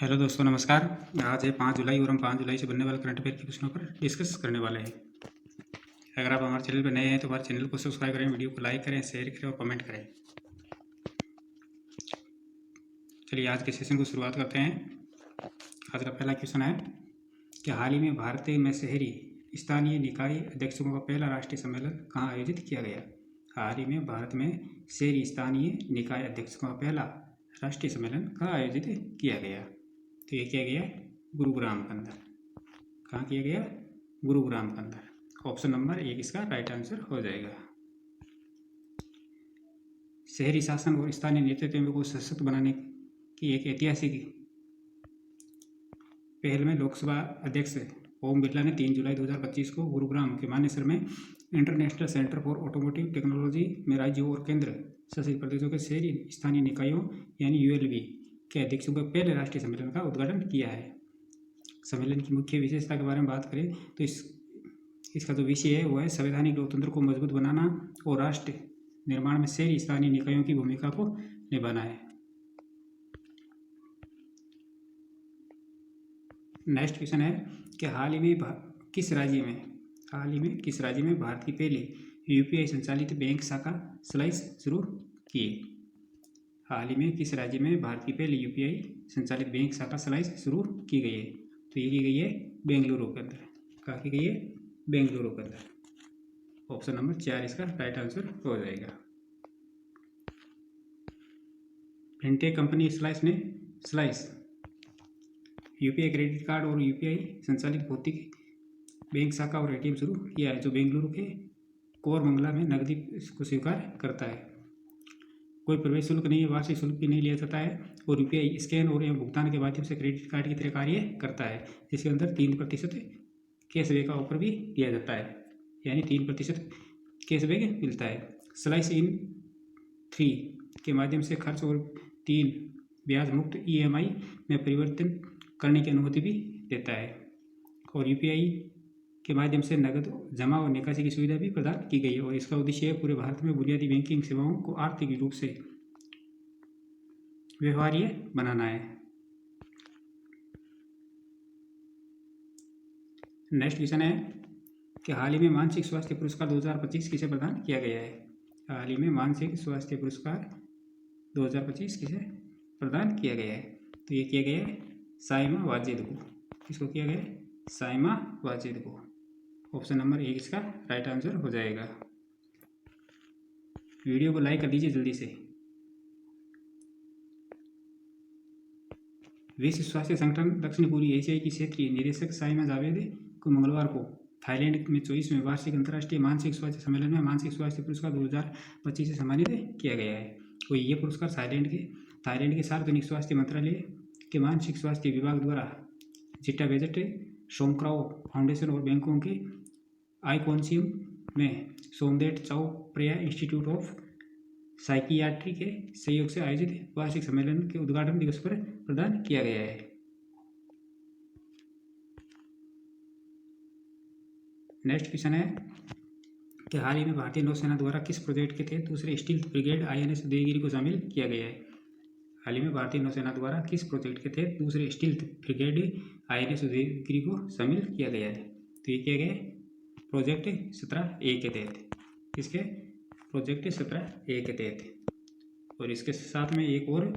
Hello दोस्तों, नमस्कार। आज है 5 जुलाई और हम 5 जुलाई से बनने वाले करंट अफेयर के प्रश्नों पर डिस्कस करने वाले हैं। अगर आप हमारे चैनल पर नए हैं तो हमारे चैनल को सब्सक्राइब करें, वीडियो को लाइक करें, शेयर करें और कमेंट करें। चलिए आज के सेशन को शुरुआत करते हैं। आज का पहला क्वेश्चन है कि हाल ही में भारत में शहरी स्थानीय निकाय अध्यक्षों का पहला राष्ट्रीय सम्मेलन कहाँ आयोजित किया गया। हाल ही में भारत में शहरी स्थानीय निकाय अध्यक्षों का पहला राष्ट्रीय सम्मेलन कहाँ आयोजित किया गया। तो ये किया गया गुरुग्राम के अंदर। कहाँ किया गया? गुरुग्राम के अंदर। ऑप्शन नंबर 1 इसका राइट आंसर हो जाएगा। शहरी शासन और स्थानीय नेतृत्व को सशक्त बनाने की एक ऐतिहासिक पहल में लोकसभा अध्यक्ष ओम बिरला ने 3 जुलाई 2025 को गुरुग्राम के मानेसर में international centre for automotive technology में राज्यों और केंद्र शासित प्रदेशों के शहरी स्थानीय निकायों यानी यूएलबी के अध्यक्षों के पहले राष्ट्रीय सम्मेलन का उद्घाटन किया है। सम्मेलन की मुख्य विशेषता के बारे में बात करें तो इसका जो विषय है वो है संवैधानिक लोकतंत्र को मजबूत बनाना और राष्ट्र निर्माण में शहरी स्थानीय निकायों की भूमिका को निभाना है। नेक्स्ट क्वेश्चन है कि हाल ही में किस राज्य में भारत की पहली यूपीआई संचालित बैंक शाखा स्लाइस शुरू की। हाल ही में किस राज्य में भारत की पहली यूपीआई संचालित बैंक शाखा स्लाइस शुरू की गई है। तो ये की गई है बेंगलुरु के अंदर। कहाँ की गई है? बेंगलुरु के अंदर। ऑप्शन नंबर 4 इसका राइट आंसर हो जाएगा। Fintech company slice UPI credit card और यूपीआई संचालित भौतिक बैंक शाखा और एटीएम शुरू किया है, जो बेंगलुरु के कोरमंगला में नकदी को स्वीकार करता है। कोई प्रवेश शुल्क नहीं है, वार्षिक शुल्क भी नहीं लिया जाता है और यूपीआई स्कैन और एवं भुगतान के माध्यम से क्रेडिट कार्ड की तरह कार्य करता है, जिसके अंदर 3% कैशबैक का ऑफर भी दिया जाता है, यानी 3% कैशबैक मिलता है। स्लाइस इन 3 के माध्यम से खर्च और 3 ब्याज मुक्त ईएमआई में परिवर्तन करने की अनुमति भी देता है और यूपीआई के माध्यम से नकद जमा और निकासी की सुविधा भी प्रदान की गई है और इसका उद्देश्य है पूरे भारत में बुनियादी बैंकिंग सेवाओं को आर्थिक रूप से व्यवहार्य बनाना है। नेक्स्ट क्वेश्चन है कि हाल ही में मानसिक स्वास्थ्य पुरस्कार 2025 किसे प्रदान किया गया है। हाल ही में मानसिक स्वास्थ्य पुरस्कार 2025 किसे प्रदान किया गया है। तो ये किया गया है साइमा वाजिद को। किसको किया गया? साइमा वाजिद को। ऑप्शन नंबर 1 इसका राइट आंसर हो जाएगा। वीडियो को लाइक कर दीजिए जल्दी से। विश्व स्वास्थ्य संगठन दक्षिण पूर्वी एशिया की क्षेत्रीय निदेशक साइमा जावेद को मंगलवार को थाईलैंड में 24वें वार्षिक अंतर्राष्ट्रीय मानसिक स्वास्थ्य सम्मेलन में मानसिक स्वास्थ्य पुरस्कार 2025 से सम्मानित किया गया है। तो ये पुरस्कार थाईलैंड के सार्वजनिक स्वास्थ्य मंत्रालय के मानसिक स्वास्थ्य विभाग द्वारा जिट्टा बेजट सोमक्राओ फाउंडेशन और बैंकों के आइकॉन्सियम में सोमदेट चाओ प्रिया इंस्टीट्यूट ऑफ साइकियाट्री के सहयोग से आयोजित वार्षिक सम्मेलन के उद्घाटन दिवस पर प्रदान किया गया है। नेक्स्ट क्वेश्चन है कि हाल ही में भारतीय नौसेना द्वारा किस प्रोजेक्ट के तहत दूसरे स्टील्थ ब्रिगेड आईएनएस उदयगिरी को शामिल किया गया है। हाल ही में भारतीय नौसेना द्वारा किस प्रोजेक्ट के तहत दूसरे स्टील्थ ब्रिगेड आईएनएस उदयगिरी को शामिल किया गया है। तो ये किया गया प्रोजेक्ट 17A के तहत। किसके? प्रोजेक्ट 17A के तहत। और इसके साथ में एक और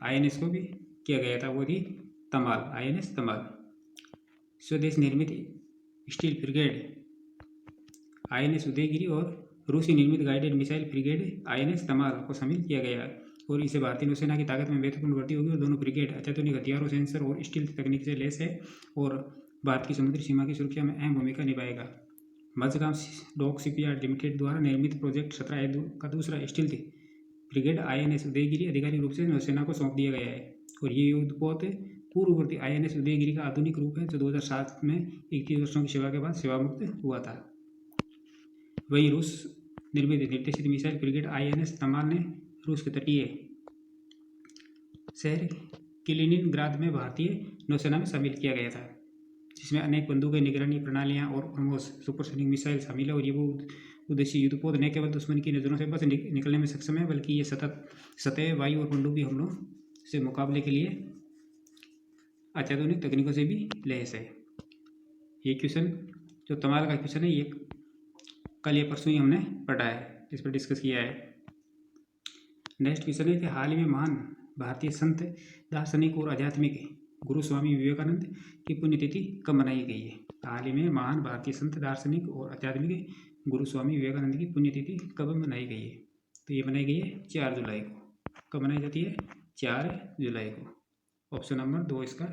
आईएनएस को भी किया गया था, वो थी तमाल, आईएनएस तमाल। स्वदेश निर्मित स्टील ब्रिगेड आईएनएस उदयगिरी और रूसी निर्मित गाइडेड मिसाइल ब्रिगेड आईएनएस तमाल को शामिल किया गया और इसे भारतीय नौसेना की ताकत में महत्वपूर्ण वृद्धि होगी और दोनों ब्रिगेड अत्याधुनिक हथियारों, सेंसर और स्टील तकनीक से लैस है और भारत की समुद्री सीमा की सुरक्षा में अहम भूमिका निभाएगा। मझगांव डॉक शिपयार्ड लिमिटेड द्वारा निर्मित प्रोजेक्ट 17A का दूसरा स्टील्थ ब्रिगेड आईएनएस उदयगिरी आधिकारिक रूप से नौसेना को सौंप दिया गया है और ये युद्धपोत पूर्ववर्ती आईएनएस उदयगिरी का आधुनिक रूप है, जो 2007 में 21 वर्षों की सेवा के बाद सेवामुक्त हुआ था। वही रूस निर्मित निर्देशित मिसाइल ब्रिगेड आईएनएस तमाल ने रूस के तटीय शहर किलिनिनग्राद में भारतीय नौसेना में शामिल किया गया था, जिसमें अनेक बंदूकें, निगरानी प्रणालियां और ब्रह्मोस सुपरसोनिक मिसाइल शामिल है और ये वो उद्देश्य युद्धपोत न केवल दुश्मन की नज़रों से बच निकलने में सक्षम है, बल्कि ये सतत सतह, वायु और पनडुब्बी हमलों से मुकाबले के लिए अत्याधुनिक तकनीकों से भी लैस है। ये क्वेश्चन जो तमाल का क्वेश्चन है, ये कल या परसों ही हमने पढ़ा है, इस पर डिस्कस किया है। नेक्स्ट क्वेश्चन है कि हाल ही में महान भारतीय संत, दार्शनिक और आध्यात्मिक गुरु स्वामी विवेकानंद की पुण्यतिथि कब मनाई गई है? हाल ही में महान भारतीय संत, दार्शनिक और आध्यात्मिक गुरु स्वामी विवेकानंद की पुण्यतिथि कब मनाई गई है? तो ये मनाई गई है 4 जुलाई को। कब मनाई जाती है? 4 जुलाई को। ऑप्शन नंबर 2 इसका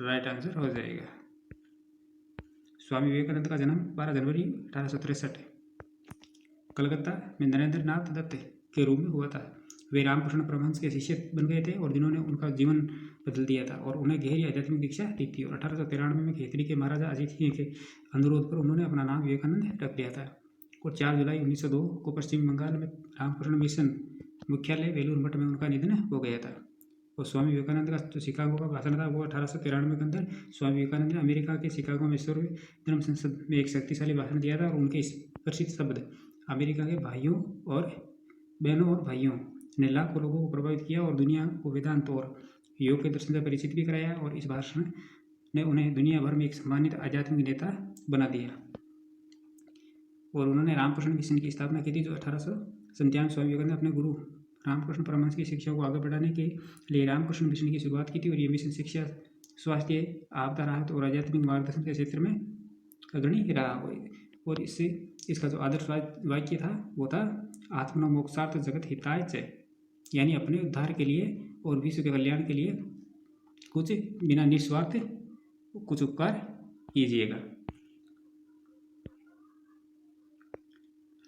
राइट आंसर हो जाएगा। स्वामी विवेकानंद का जन्म 12 जनवरी 1863 कलकत्ता में नरेंद्र नाथ दत्त के रूप में हुआ था। वे रामकृष्ण परमहंस के शिष्य बन गए थे और जिन्होंने उनका जीवन बदल दिया था और उन्हें गहरी आध्यात्मिक दीक्षा दी थी। और 1893 में खेतरी के महाराजा अजीत सिंह के अनुरोध पर उन्होंने अपना नाम विवेकानंद रख दिया था। और 4 जुलाई 1902 को पश्चिम बंगाल में रामकृष्ण मिशन मुख्यालय बेलूर मठ में उनका निधन हो गया था। और स्वामी विवेकानंद का जो शिकागो का भाषण था वो 1893 के अंदर स्वामी विवेकानंद ने अमेरिका के शिकागो में सर्व धर्म संसद में एक शक्तिशाली भाषण दिया था। और उनके इस प्रसिद्ध शब्द अमेरिका के भाइयों और बहनों और भाइयों ने लाखों लोगों को प्रभावित किया और दुनिया को वेदांत और योग के दर्शन से परिचित भी कराया। और इस भाषण ने उन्हें दुनिया भर में एक सम्मानित आध्यात्मिक नेता बना दिया। और उन्होंने रामकृष्ण मिशन की स्थापना की थी, जो 1897 स्वामी विवेकानंद ने अपने गुरु रामकृष्ण परमहंस की शिक्षा को आगे बढ़ाने के लिए रामकृष्ण मिशन की शुरुआत की थी। और ये मिशन शिक्षा, स्वास्थ्य, आपदा राहत और आध्यात्मिक मार्गदर्शन के क्षेत्र में अग्रणी रहा। और इससे इसका जो आदर्श वाक्य था वो था आत्मनो मोक्षार्थ जगत हिताय च, यानी अपने उद्धार के लिए और विश्व के कल्याण के लिए कुछ बिना निस्वार्थ कुछ उपकार कीजिएगा।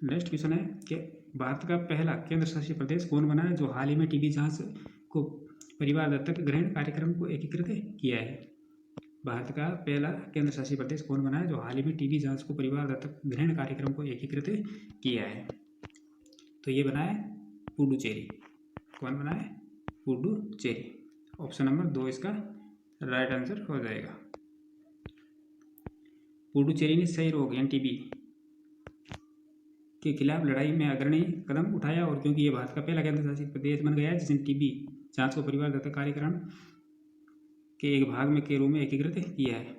नेक्स्ट क्वेश्चन है कि भारत का पहला केंद्र शासित प्रदेश कौन बना है जो हाल ही में टीबी जांच को परिवार दत्तक ग्रहण कार्यक्रम को एकीकृत किया है? भारत का पहला केंद्र शासित प्रदेश कौन बना है जो हाल ही में टीबी जांच को परिवार दत्तक ग्रहण कार्यक्रम को एकीकृत किया है? तो ये बना है पुडुचेरी। कौन बना है? पुडुचेरी। ऑप्शन नंबर 2 इसका राइट आंसर हो जाएगा। पुडुचेरी ने क्षय रोग यानी टीबी के खिलाफ लड़ाई में अग्रणी कदम उठाया। और क्योंकि ये भारत का पहला केंद्र शासित प्रदेश बन गया है जिसने टीबी जांच को परिवार दत्तक कार्यक्रम के एक भाग में के रूप में एकीकृत किया है।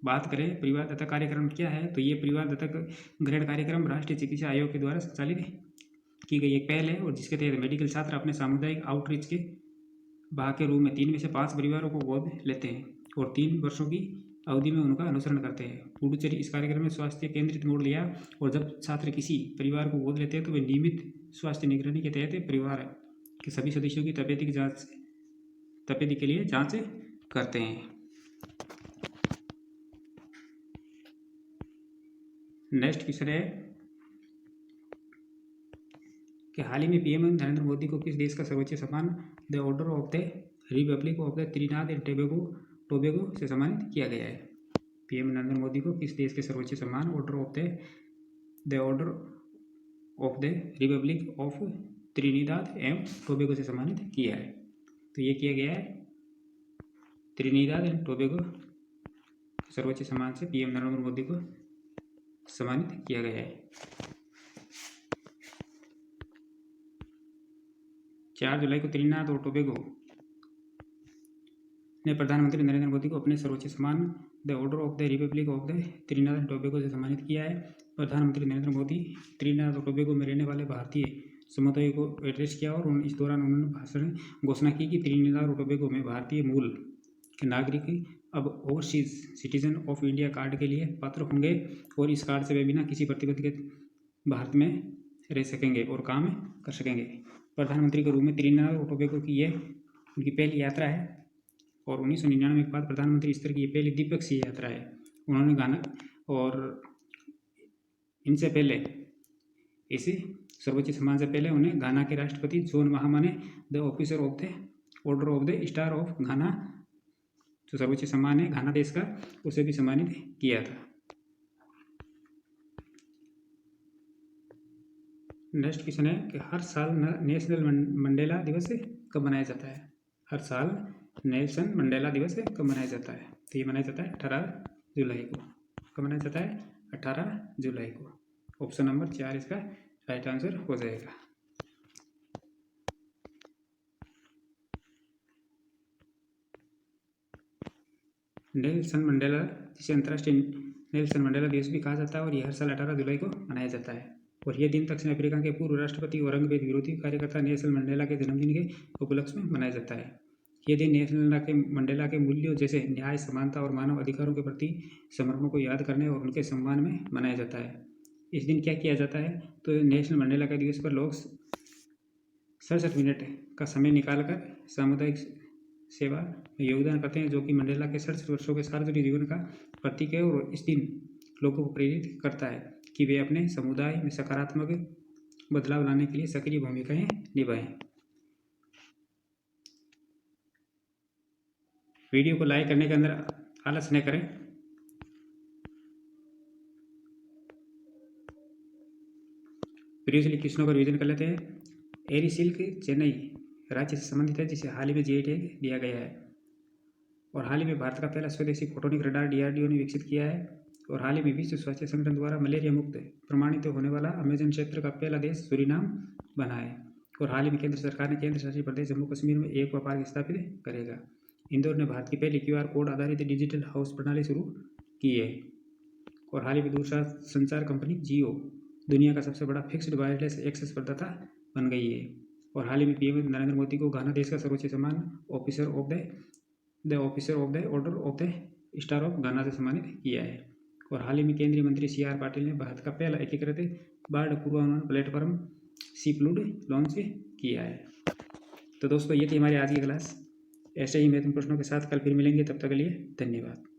बात करें परिवार दत्तक कार्यक्रम क्या है, तो ये परिवार दत्तक ग्रहण कार्यक्रम राष्ट्रीय चिकित्सा आयोग के द्वारा संचालित की गई एक पहल है और जिसके तहत मेडिकल छात्र अपने सामुदायिक आउटरीच के भाग के रूप में 3 में से 5 परिवारों को गोद लेते हैं और 3 वर्षों की अवधि में उनका अनुसरण करते हैं। पुडुचेरी इस कार्यक्रम में स्वास्थ्य केंद्रित मोड़ लिया और जब छात्र किसी परिवार को गोद लेते हैं तो वे नियमित स्वास्थ्य निगरानी के तहत परिवार के सभी सदस्यों की तपेदी के लिए जांच करते हैं। नेक्स्ट क्वेश्चन है कि हाल ही में पीएम नरेंद्र मोदी को किस देश का सर्वोच्च सम्मान the order of the Republic of the त्रिनाद and Tobago से सम्मानित किया गया है? पीएम नरेंद्र मोदी को किस देश के सर्वोच्च सम्मान order of the order of the Republic of Trinidad and Tobago से सम्मानित किया है? तो ये किया गया है त्रिनिदाद एंड टोबैगो सर्वोच्च सम्मान से पीएम नरेंद्र मोदी को सम्मानित किया गया है। 4 जुलाई को त्रिनिदाद और टोबैगो ने प्रधानमंत्री नरेंद्र मोदी को अपने सर्वोच्च सम्मान the order of the Republic of the Trinidad and Tobago से सम्मानित किया है। प्रधानमंत्री नरेंद्र मोदी त्रिनिदाद और टोबैगो में रहने वाले भारतीय समुदाय को एड्रेस किया और इस दौरान उन्होंने भाषण घोषणा की कि त्रिनिदाद और टोबैगो में भारतीय मूल के नागरिक अब overseas citizen of India card के लिए पात्र होंगे और इस कार्ड से वे बिना किसी प्रतिबंध के भारत में रह सकेंगे और काम कर सकेंगे। प्रधानमंत्री के रूप में त्रिनिदाद और टोबैगो की यह उनकी पहली यात्रा है और 1999 के बाद प्रधानमंत्री स्तर की ये पहली द्विपक्षीय यात्रा है। उन्होंने घाना और इनसे पहले इसी सर्वोच्च सम्मान से पहले उन्हें घाना के राष्ट्रपति जॉन महामा ने the officer of the order of the star of घाना, जो सर्वोच्च सम्मान है घाना देश का, उसे भी सम्मानित किया था। नेक्स्ट क्वेश्चन है कि हर साल नेशनल मंडेला दिवस कब मनाया जाता है? हर साल नेल्सन मंडेला दिवस कब मनाया जाता है? तो ये मनाया जाता है 18 जुलाई को। कब मनाया जाता है? 18 जुलाई को। ऑप्शन नंबर 4 इसका राइट आंसर हो जाएगा। नेल्सन मंडेला, जिसे अंतर्राष्ट्रीय नेल्सन मंडेला दिवस भी कहा जाता है, और यह हर साल 18 जुलाई को मनाया जाता है। और यह दिन दक्षिण अफ्रीका के पूर्व राष्ट्रपति और रंगभेद विरोधी कार्यकर्ता नेल्सन मंडेला के जन्मदिन के उपलक्ष्य में मनाया जाता है। यह दिन नेल्सन मंडेला के मूल्यों जैसे न्याय, समानता और मानव अधिकारों के प्रति समर्पण को याद करने और उनके सम्मान में मनाया जाता है। इस दिन क्या किया जाता है, तो नेल्सन मंडेला के दिवस पर लोग 67 मिनट का समय निकालकर सामुदायिक सेवा में योगदान करते हैं, जो कि मंडेला के 67 वर्षों के सार्वजनिक जीवन का प्रतीक है। और इस दिन लोगों को प्रेरित करता है कि वे अपने समुदाय में सकारात्मक बदलाव लाने के लिए सक्रिय भूमिकाएं निभाएं। वीडियो को लाइक करने के अंदर आलस न करें। प्रीवियसली क्वेश्चनों का रिवीजन कर लेते हैं। एरी सिल्क चेन्नई राज्य से संबंधित है, जिसे हाल ही में जीआई टैग दिया गया है। और हाल ही में भारत का पहला स्वदेशी फोटोनिक रडार डीआरडीओ ने विकसित किया है। और हाल ही में विश्व स्वास्थ्य संगठन द्वारा मलेरिया मुक्त प्रमाणित होने वाला अमेजन क्षेत्र का पहला देश सूरीनाम बना है। और हाल ही में केंद्र सरकार ने केंद्र शासित प्रदेश जम्मू कश्मीर में एक व्यापार स्थापित करेगा। इंदौर ने भारत की पहली QR कोड आधारित डिजिटल हाउस प्रणाली शुरू की है। और हाल ही में दूरसंचार संचार कंपनी जियो दुनिया का सबसे बड़ा फिक्स्ड वायरलेस एक्सेस प्रदाता बन गई है। और हाल ही में पीएम नरेंद्र मोदी को घाना देश का सर्वोच्च सम्मान officer of the order of the star of घाना से सम्मानित किया है। और हाल ही में केंद्रीय मंत्री CR पाटिल ने भारत का पहला एकीकृत बाढ़ पूर्वानुमान प्लेटफॉर्म सीप्लूड लॉन्च किया है। तो दोस्तों, ये थी हमारी आज की क्लास। ऐसे ही महत्वपूर्ण प्रश्नों के साथ कल फिर मिलेंगे। तब तक के लिए धन्यवाद।